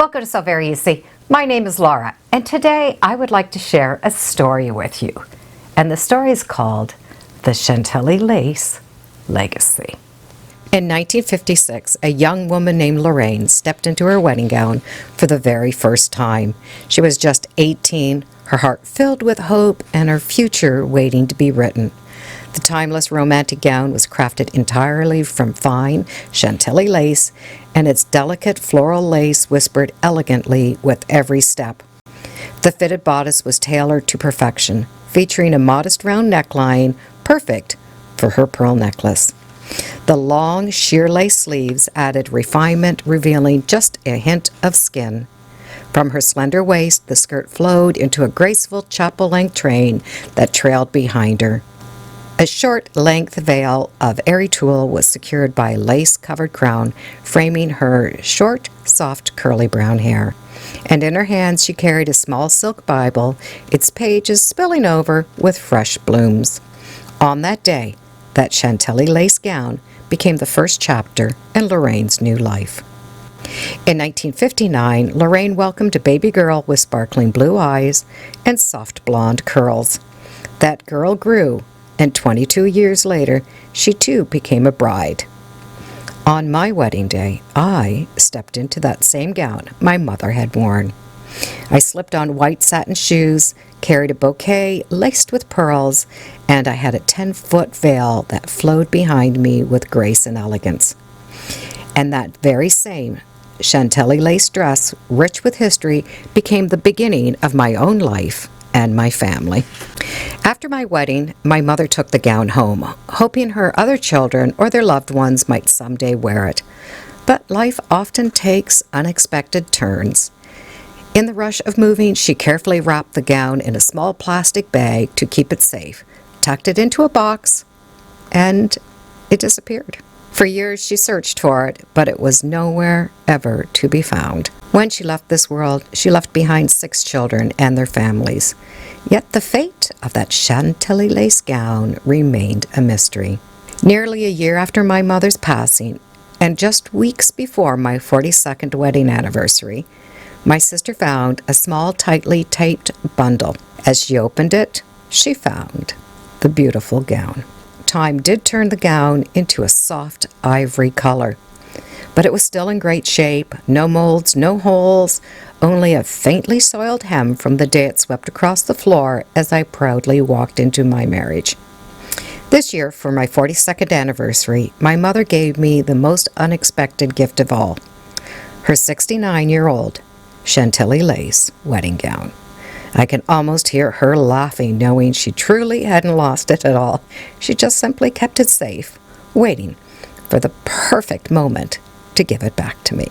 Welcome to So Very Easy. My name is Laura, and today I would like to share a story with you. And the story is called The Chantilly Lace Legacy. In 1956, a young woman named Lorraine stepped into her wedding gown for the very first time. She was just 18, her heart filled with hope and her future waiting to be written. The timeless romantic gown was crafted entirely from fine Chantilly lace, and its delicate floral lace whispered elegantly with every step. The fitted bodice was tailored to perfection, featuring a modest round neckline, perfect for her pearl necklace. The long, sheer lace sleeves added refinement, revealing just a hint of skin. From her slender waist, the skirt flowed into a graceful chapel-length train that trailed behind her. A short-length veil of airy tulle was secured by a lace-covered crown, framing her short, soft, curly brown hair. And in her hands she carried a small silk Bible, its pages spilling over with fresh blooms. On that day, that Chantilly lace gown became the first chapter in Lorraine's new life. In 1959, Lorraine welcomed a baby girl with sparkling blue eyes and soft blonde curls. That girl grew, and 22 years later, she too became a bride. On my wedding day, I stepped into that same gown my mother had worn. I slipped on white satin shoes, carried a bouquet laced with pearls, and I had a 10-foot veil that flowed behind me with grace and elegance. And that very same Chantilly lace dress, rich with history, became the beginning of my own life and my family. After my wedding, my mother took the gown home, hoping her other children or their loved ones might someday wear it. But life often takes unexpected turns. In the rush of moving, she carefully wrapped the gown in a small plastic bag to keep it safe, tucked it into a box, and it disappeared. For years she searched for it, but it was nowhere ever to be found. When she left this world, she left behind 6 children and their families. Yet the fate of that Chantilly lace gown remained a mystery. Nearly a year after my mother's passing, and just weeks before my 42nd wedding anniversary, my sister found a small, tightly taped bundle. As she opened it, she found the beautiful gown. Time did turn the gown into a soft ivory color, but it was still in great shape, no molds, no holes, only a faintly soiled hem from the day it swept across the floor as I proudly walked into my marriage. This year, for my 42nd anniversary, my mother gave me the most unexpected gift of all, her 69-year-old Chantilly lace wedding gown. I can almost hear her laughing, knowing she truly hadn't lost it at all. She just simply kept it safe, waiting for the perfect moment to give it back to me.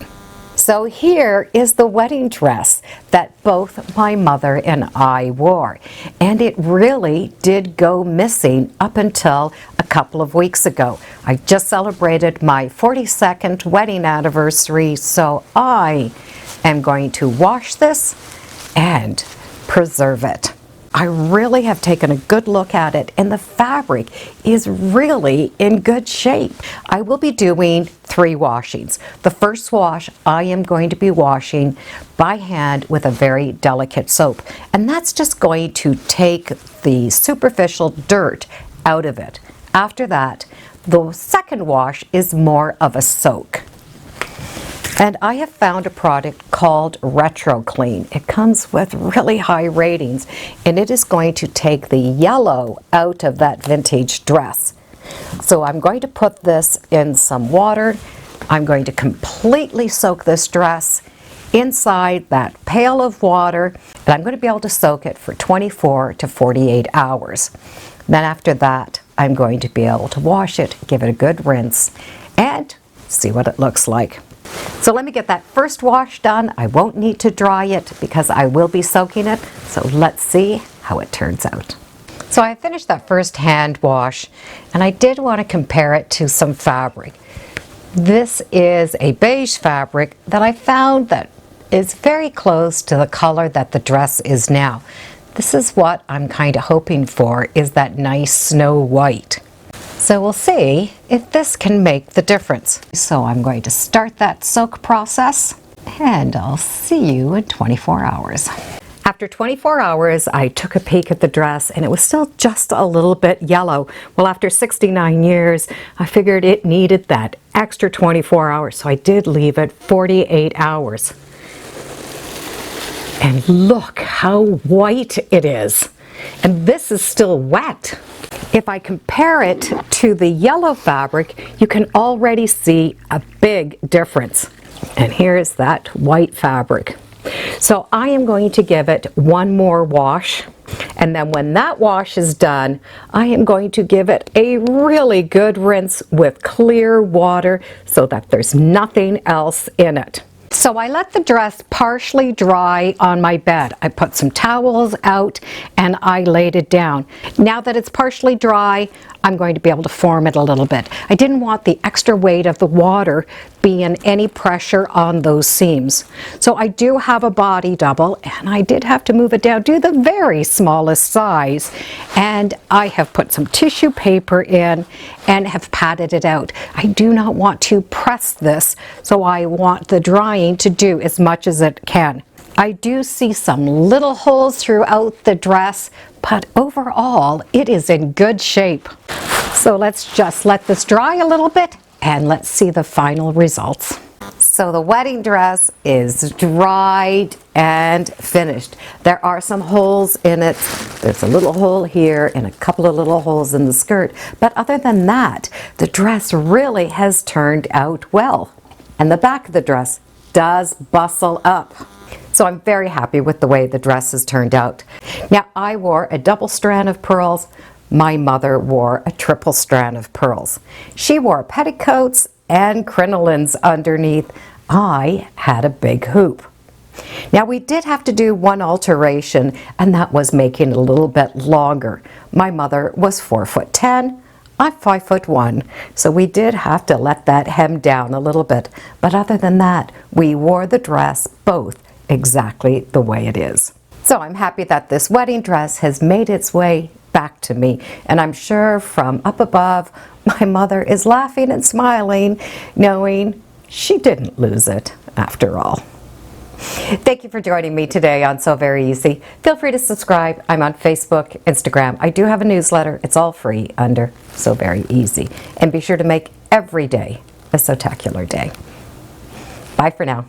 So here is the wedding dress that both my mother and I wore. And it really did go missing up until a couple of weeks ago. I just celebrated my 42nd wedding anniversary, so I am going to wash this and preserve it. I really have taken a good look at it, and the fabric is really in good shape. I will be doing 3 washings. The first wash I am going to be washing by hand with a very delicate soap, and that's just going to take the superficial dirt out of it. After that, the second wash is more of a soak. And I have found a product called Retro Clean. It comes with really high ratings, and it is going to take the yellow out of that vintage dress. So I'm going to put this in some water. I'm going to completely soak this dress inside that pail of water, and I'm going to be able to soak it for 24 to 48 hours. Then after that, I'm going to be able to wash it, give it a good rinse, and see what it looks like. So let me get that first wash done. I won't need to dry it because I will be soaking it. So let's see how it turns out. So I finished that first hand wash, and I did want to compare it to some fabric. This is a beige fabric that I found that is very close to the color that the dress is now. This is what I'm kind of hoping for, is that nice snow white. So we'll see if this can make the difference. So I'm going to start that soak process. and I'll see you in 24 hours. After 24 hours, I took a peek at the dress and it was still just a little bit yellow. Well, after 69 years, I figured it needed that extra 24 hours, so I did leave it 48 hours. And look how white it is. And this is still wet. If I compare it to the yellow fabric, you can already see a big difference. And here's that white fabric. So I am going to give it one more wash, and then when that wash is done, I am going to give it a really good rinse with clear water so that there's nothing else in it. So I let the dress partially dry on my bed. I put some towels out and I laid it down. Now that it's partially dry, I'm going to be able to form it a little bit. I didn't want the extra weight of the water being any pressure on those seams. So I do have a body double and I did have to move it down to the very smallest size. And I have put some tissue paper in and have patted it out. I do not want to press this, so I want the drying to do as much as it can. I do see some little holes throughout the dress, but overall it is in good shape. So let's just let this dry a little bit and let's see the final results. So the wedding dress is dried and finished. There are some holes in it. There's a little hole here and a couple of little holes in the skirt. But other than that, the dress really has turned out well. And the back of the dress does bustle up. So I'm very happy with the way the dress has turned out. Now, I wore a double strand of pearls. My mother wore a triple strand of pearls. She wore petticoats and crinolines underneath. I had a big hoop. Now, we did have to do one alteration, and that was making it a little bit longer. My mother was 4'10". I'm 5'1", so we did have to let that hem down a little bit. But other than that, we wore the dress both exactly the way it is. So I'm happy that this wedding dress has made its way back to me, and I'm sure from up above my mother is laughing and smiling, knowing she didn't lose it after all. Thank you for joining me today on Sew Very Easy. Feel free to subscribe. I'm on Facebook, Instagram. I do have a newsletter. It's all free under Sew Very Easy. And be sure to make every day a Sewtacular day. Bye for now.